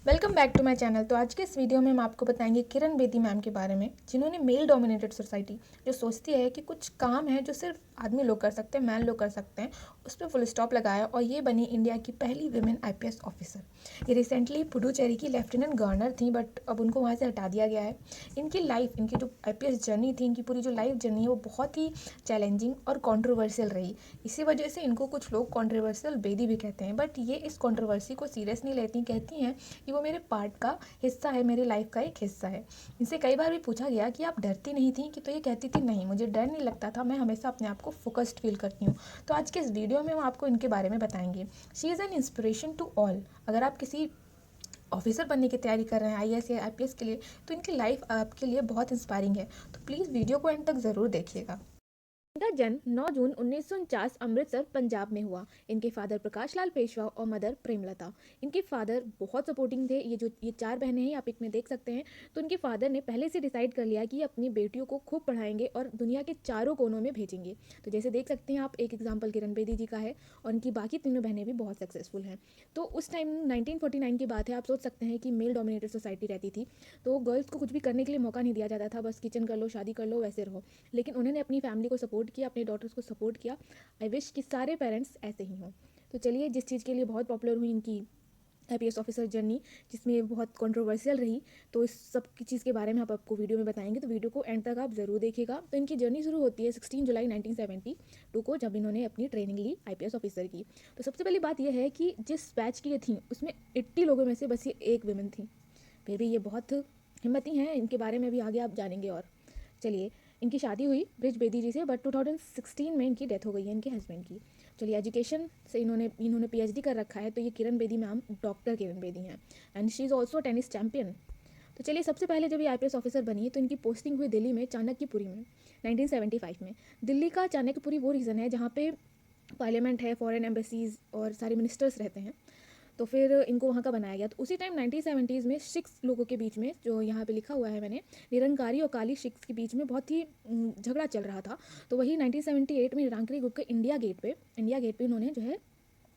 Welcome back to my channel. तो आज के इस वीडियो में हम आपको बताएंगे किरण बेदी मैम के बारे में, जिन्होंने मेल डोमिनेटेड सोसाइटी जो सोचती है कि कुछ काम है जो सिर्फ आदमी लोग कर सकते हैं, मैन लोग कर सकते हैं, उस पर फुल स्टॉप लगाया और ये बनी इंडिया की पहली विमेन आईपीएस ऑफिसर। ये रिसेंटली पुडुचेरी की लेफ्टिनेंट गवर्नर थी, बट अब उनको वहाँ से हटा दिया गया है। इनकी लाइफ, इनकी जो आईपीएस जर्नी थी, इनकी पूरी जो लाइफ जर्नी है वो बहुत ही चैलेंजिंग और कॉन्ट्रोवर्शियल रही। इसी वजह से इनको कुछ लोग कॉन्ट्रोवर्शियल बेदी भी कहते हैं, बट ये इस कॉन्ट्रोवर्सी को सीरियस नहीं लेती। कहती हैं कि वो मेरे पार्ट का हिस्सा है, मेरी लाइफ का एक हिस्सा है। इनसे कई बार भी पूछा गया कि आप डरती नहीं थी कि, तो ये कहती थी नहीं, मुझे डर नहीं लगता था, मैं हमेशा अपने आप को फोकस्ड फील करती हूँ। तो आज के इस वीडियो में हम आपको इनके बारे में बताएंगे। She is an inspiration to all. अगर आप किसी ऑफिसर बनने की तैयारी कर रहे हैं आईएएस या आईपीएस के लिए, तो इनकी लाइफ आपके लिए बहुत इंस्पायरिंग है। तो प्लीज़ वीडियो को एंड तक ज़रूर देखिएगा। इनका जन्म 9 जून 1949 अमृतसर पंजाब में हुआ। इनके फादर प्रकाश लाल पेशवा और मदर प्रेमलता। इनके फादर बहुत सपोर्टिंग थे। ये चार बहनें हैं, आप एक में देख सकते हैं। तो इनके फादर ने पहले से डिसाइड कर लिया कि अपनी बेटियों को खूब पढ़ाएंगे और दुनिया के चारों कोनों में भेजेंगे। तो जैसे देख सकते हैं आप, एक एग्जाम्पल किरण बेदी जी का है और इनकी बाकी तीनों बहनें भी बहुत सक्सेसफुल हैं। तो उस टाइम 1949 की बात है। आप सोच सकते हैं कि मेल डोमिनेटेड सोसाइटी रहती थी, तो गर्ल्स को कुछ भी करने के लिए मौका नहीं दिया जाता था। बस किचन कर लो, शादी कर लो, वैसे रहो। लेकिन उन्होंने अपनी फैमिली को सपोर्ट किया, अपने डॉटर्स को सपोर्ट किया। आई विश कि सारे पेरेंट्स ऐसे ही हों। तो चलिए, जिस चीज़ के लिए बहुत पॉपुलर हुई इनकी आईपीएस ऑफिसर जर्नी, जिसमें बहुत कंट्रोवर्शियल रही, तो इस सब की चीज़ के बारे में आप आपको वीडियो में बताएंगे। तो वीडियो को एंड तक आप ज़रूर देखिएगा। तो इनकी जर्नी शुरू होती है 16 जुलाई 1972 को, जब इन्होंने अपनी ट्रेनिंग ली आईपीएस ऑफिसर की। तो सबसे पहली बात यह है कि जिस बैच की ये थी उसमें 80 लोगों में से बस ये एक विमेन थी। फिर भी ये बहुत हिम्मती हैं। इनके बारे में भी आगे आप जानेंगे। और चलिए, इनकी शादी हुई ब्रिज बेदी जी से, बट 2016 में इनकी डेथ हो गई है, इनके हस्बैंड की। चलिए, एजुकेशन से इन्होंने पीएचडी कर रखा है। तो ये किरण बेदी मैम डॉक्टर किरण बेदी हैं, and she is also tennis champion. तो चलिए, सबसे पहले जब ये आईपीएस ऑफिसर बनी तो इनकी पोस्टिंग हुई दिल्ली में, चाणक्यपुरी में, 1975 में। दिल्ली का चाणक्यपुरी वो रीज़न है जहाँ पे पार्लियामेंट है, फॉरेन एम्बेसीज और सारे मिनिस्टर्स रहते हैं। तो फिर इनको वहाँ का बनाया गया। तो उसी टाइम 1970s में सिख्स लोगों के बीच में, जो यहाँ पे लिखा हुआ है मैंने, निरंकारी और काली सिख्स के बीच में बहुत ही झगड़ा चल रहा था। तो वही 1978 में निरंकारी ग्रुप के इंडिया गेट पे उन्होंने जो है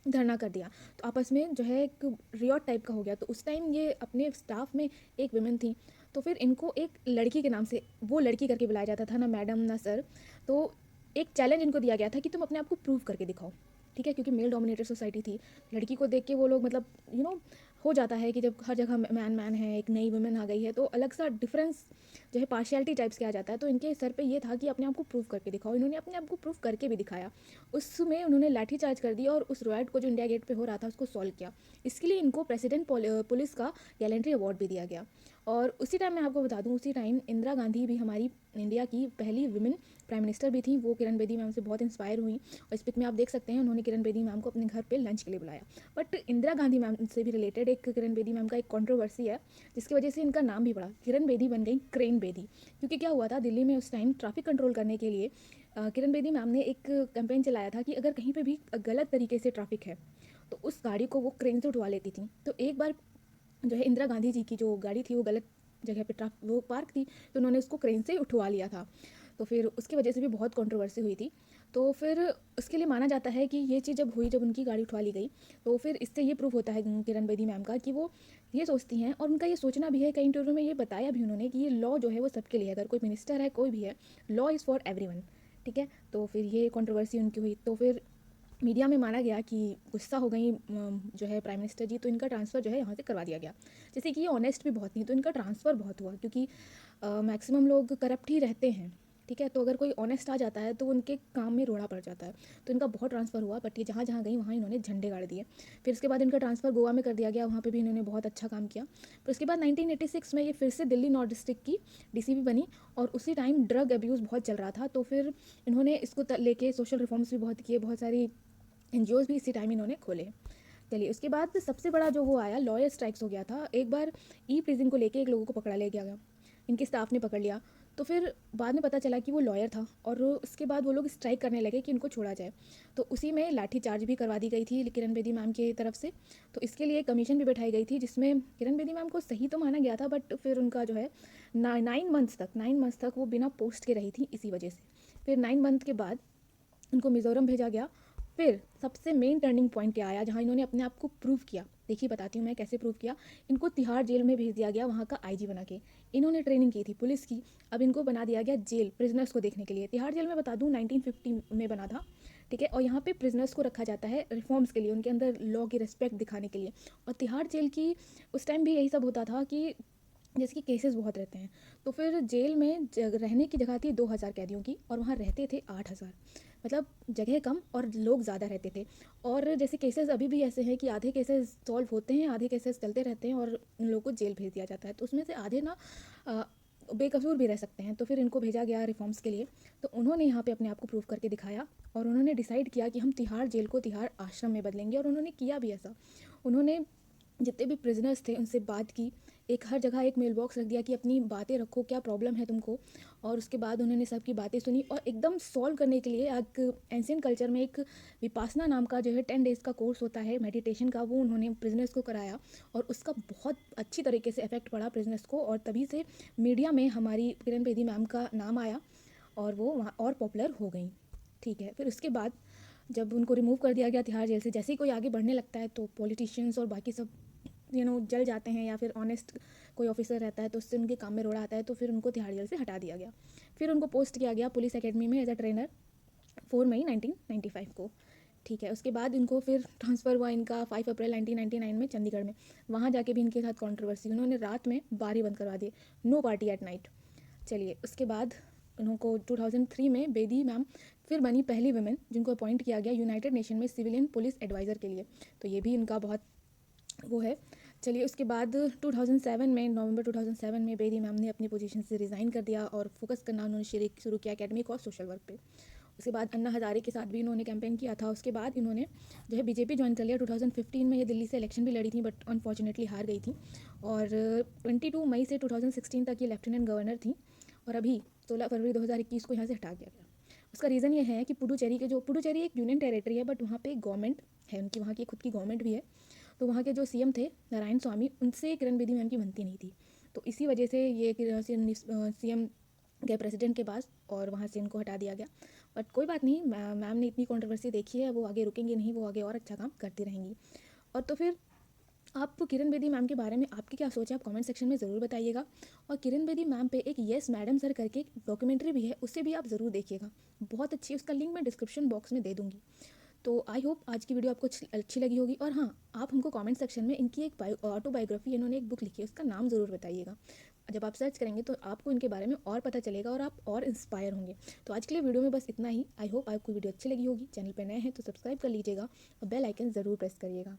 धरना कर दिया। तो आपस में जो है एक रियॉट टाइप का हो गया। तो उस टाइम ये अपने स्टाफ में एक विमेन थी। तो फिर इनको एक लड़की के नाम से, वो लड़की करके बुलाया जाता था, ना मैडम ना सर। तो एक चैलेंज इनको दिया गया था कि तुम अपने आप को प्रूव करके दिखाओ। ठीक है, क्योंकि मेल डोमिनेटेड सोसाइटी थी। लड़की को देख के वो लोग, मतलब हो जाता है कि जब हर जगह मैन मैन है, एक नई वुमेन आ गई है, तो अलग सा डिफरेंस जो है, पार्शियलिटी टाइप्स के आ जाता है। तो इनके सर पे ये था कि अपने आप को प्रूव करके दिखाओ। इन्होंने अपने आप को प्रूव करके भी दिखाया। उसमें उन्होंने लाठी चार्ज कर दिया और उस रॉयट को जो इंडिया गेट पे हो रहा था उसको सॉल्व किया। इसके लिए इनको प्रेसिडेंट पुलिस का गैलेंट्री अवार्ड भी दिया गया। और उसी टाइम मैं आपको बता दूं, उसी टाइम इंदिरा गांधी भी हमारी इंडिया की पहली विमेन प्राइम मिनिस्टर भी थी। वो किरण बेदी मैम से बहुत इंस्पायर हुई। और इस पिक में आप देख सकते हैं, उन्होंने किरण बेदी मैम को अपने घर पे लंच के लिए बुलाया। बट इंदिरा गांधी मैम से भी रिलेटेड एक किरण बेदी मैम का एक कंट्रोवर्सी है, जिसकी वजह से इनका नाम भी पड़ा। किरण बेदी बन गई क्रेन बेदी। क्योंकि क्या हुआ था, दिल्ली में उस टाइम ट्रैफिक कंट्रोल करने के लिए किरण बेदी मैम ने एक कैंपेन चलाया था कि अगर कहीं पे भी गलत तरीके से ट्रैफिक है तो उस गाड़ी को वो क्रेन से उठवा लेती थी। तो एक बार जो है, इंदिरा गांधी जी की जो गाड़ी थी वो गलत जगह पे वो पार्क थी, तो उन्होंने उसको क्रेन से उठवा लिया था। तो फिर उसकी वजह से भी बहुत कंट्रोवर्सी हुई थी। तो फिर उसके लिए माना जाता है कि ये चीज़ जब हुई, जब उनकी गाड़ी उठवा ली गई, तो फिर इससे ये प्रूफ होता है किरण बेदी मैम का कि वो ये सोचती हैं, और उनका ये सोचना भी है। कई इंटरव्यू में ये बताया भी उन्होंने कि ये लॉ जो है वो सबके लिए है। अगर कोई मिनिस्टर है, कोई भी है, लॉ इज़ फॉर एवरीवन। ठीक है, तो फिर ये कंट्रोवर्सी उनकी हुई। तो फिर मीडिया में माना गया कि गुस्सा हो गई जो है प्राइम मिनिस्टर जी, तो इनका ट्रांसफ़र जो है यहाँ से करवा दिया गया। जैसे कि ये ऑनेस्ट भी बहुत नहीं, तो इनका ट्रांसफ़र बहुत हुआ, क्योंकि मैक्सिमम लोग करप्ट ही रहते हैं। ठीक है, तो अगर कोई ऑनेस्ट आ जाता है तो उनके काम में रोड़ा पड़ जाता है। तो इनका बहुत ट्रांसफ़र हुआ, बट ये जहाँ जहाँ गई वहाँ इन्होंने झंडे गाड़ दिए। फिर उसके बाद इनका ट्रांसफ़र गोवा में कर दिया गया, वहाँ पे भी इन्होंने बहुत अच्छा काम किया। फिर उसके बाद 1986 में ये फिर से दिल्ली नॉर्थ डिस्ट्रिक्ट की डीसीपी बनी। और उसी टाइम ड्रग अब्यूज़ बहुत चल रहा था। तो फिर इन्होंने इसको लेके सोशल रिफॉर्म्स भी बहुत किए, बहुत सारी एनजीओज़ भी इसी टाइम इन्होंने खोले। चलिए, उसके बाद सबसे बड़ा जो वो आया, लॉयर स्ट्राइक्स हो गया था। एक बार ई प्रिजन को लेके एक लोगों को पकड़ा ले गया, इनके स्टाफ ने पकड़ लिया। तो फिर बाद में पता चला कि वो लॉयर था, और उसके बाद वो लोग स्ट्राइक करने लगे कि इनको छोड़ा जाए। तो उसी में लाठी चार्ज भी करवा दी गई थी किरण बेदी मैम की तरफ से। तो इसके लिए कमीशन भी बैठाई गई थी, जिसमें किरण बेदी मैम को सही तो माना गया था, बट फिर उनका जो है 9 मंथ्स तक वो बिना पोस्ट के रही थी इसी वजह से। फिर 9 मंथ के बाद उनको मिज़ोरम भेजा गया। फिर सबसे मेन टर्निंग पॉइंट क्या आया, जहाँ इन्होंने अपने आप को प्रूव किया। देखिए बताती हूँ मैं कैसे प्रूव किया। इनको तिहाड़ जेल में भेज दिया गया वहाँ का आईजी बना के। इन्होंने ट्रेनिंग की थी पुलिस की, अब इनको बना दिया गया जेल प्रिजनर्स को देखने के लिए। तिहाड़ जेल में बता दूँ 1950 में बना था, ठीक है। और यहाँ पे प्रिजनर्स को रखा जाता है रिफॉर्म्स के लिए, उनके अंदर लॉ की रिस्पेक्ट दिखाने के लिए। और तिहाड़ जेल की उस टाइम भी यही सब होता था कि जैसे कि केसेस बहुत रहते हैं, तो फिर जेल में रहने की जगह थी 2000 कैदियों की और वहाँ रहते थे 8000। मतलब जगह कम और लोग ज़्यादा रहते थे। और जैसे केसेस अभी भी ऐसे हैं कि आधे केसेस सॉल्व होते हैं, आधे केसेस चलते रहते हैं और उन लोगों को जेल भेज दिया जाता है। तो उसमें से आधे ना बेकसूर भी रह सकते हैं। तो फिर इनको भेजा गया रिफॉर्म्स के लिए। तो उन्होंने यहाँ पे अपने आप को प्रूव करके दिखाया और उन्होंने डिसाइड किया कि हम तिहाड़ जेल को तिहाड़ आश्रम में बदलेंगे। और उन्होंने किया भी ऐसा। उन्होंने जितने भी प्रिजनर्स थे उनसे बात की, एक हर जगह एक मेल बॉक्स रख दिया कि अपनी बातें रखो, क्या प्रॉब्लम है तुमको। और उसके बाद उन्होंने सबकी बातें सुनी और एकदम सॉल्व करने के लिए एक एंशियंट कल्चर में एक विपासना नाम का जो है 10 डेज़ का कोर्स होता है मेडिटेशन का, वो उन्होंने प्रिजनर्स को कराया। और उसका बहुत अच्छी तरीके से इफेक्ट पड़ा प्रिजनर्स को और तभी से मीडिया में हमारी किरण बेदी मैम का नाम आया और वो वहाँ और पॉपुलर हो गई, ठीक है। फिर उसके बाद जब उनको रिमूव कर दिया गया तिहाड़ जेल से, जैसे ही कोई आगे बढ़ने लगता है तो पॉलिटिशियंस और बाकी सब जल जाते हैं, या फिर ऑनेस्ट कोई ऑफिसर रहता है तो उससे उनके काम में रोड़ा आता है, तो फिर उनको तिहाड़ जेल से हटा दिया गया। फिर उनको पोस्ट किया गया पुलिस एकेडमी में एज अ ट्रेनर 4 मई 1995 को, ठीक है। उसके बाद इनको फिर ट्रांसफ़र हुआ इनका 5 अप्रैल 1999 में चंडीगढ़ में। वहाँ जाके भी इनके साथ कंट्रोवर्सी, उन्होंने रात में बारी बंद करवा दिए, नो पार्टी एट नाइट। चलिए उसके बाद उनको 2003 में बेदी मैम फिर बनी पहली वुमेन जिनको अपॉइंट किया गया यूनाइटेड नेशन में सिविलियन पुलिस एडवाइज़र के लिए। तो ये भी इनका बहुत वो है। चलिए उसके बाद 2007 में नवंबर 2007 में बेदी मैम ने अपनी पोजीशन से रिज़ाइन कर दिया और फोकस करना उन्होंने शुरू किया एकेडमिक और सोशल वर्क पे। उसके बाद अन्ना हज़ारे के साथ भी इन्होंने कैंपेन किया था। उसके बाद इन्होंने जो है बीजेपी ज्वाइन कर लिया 2015 में। ये दिल्ली से इलेक्शन भी लड़ी थी बट अनफॉर्चुनेटली हार गई थी। और 22 मई से 2016 तक ये लेफ्टिनेंट गवर्नर थी और अभी 16 फरवरी 2021 को यहाँ से हटा दिया गया। उसका रीज़न ये है कि पुडुचेरी एक यूनियन टेरिटरी है बट वहाँ पे गवर्नमेंट है उनकी, वहाँ की खुद की गवर्नमेंट भी है। तो वहाँ के जो सीएम थे नारायण स्वामी, उनसे किरण बेदी मैम की बनती नहीं थी। तो इसी वजह से ये सीएम गए प्रेसिडेंट के पास और वहाँ से इनको हटा दिया गया। बट कोई बात नहीं, मैम ने इतनी कंट्रोवर्सी देखी है, वो आगे रुकेंगी नहीं, वो आगे और अच्छा काम करती रहेंगी। और तो फिर आप किरण बेदी मैम के बारे में आपकी क्या सोच है, आप कमेंट सेक्शन में ज़रूर बताइएगा। और किरण बेदी मैम पे एक येस मैडम सर करके एक डॉक्यूमेंट्री भी है, उसे भी आप ज़रूर देखिएगा, बहुत अच्छी है। उसका लिंक मैं डिस्क्रिप्शन बॉक्स में दे दूँगी। तो आई होप आज की वीडियो आपको अच्छी लगी होगी। और हाँ, आप हमको कमेंट सेक्शन में इनकी एक ऑटोबायोग्राफी, इन्होंने एक बुक लिखी है, उसका नाम ज़रूर बताइएगा। जब आप सर्च करेंगे तो आपको इनके बारे में और पता चलेगा और आप और इंस्पायर होंगे। तो आज के लिए वीडियो में बस इतना ही। आई होप आपको वीडियो अच्छी लगी होगी। चैनल पर नए हैं तो सब्सक्राइब कर लीजिएगा और बेल आइकन ज़रूर प्रेस करिएगा।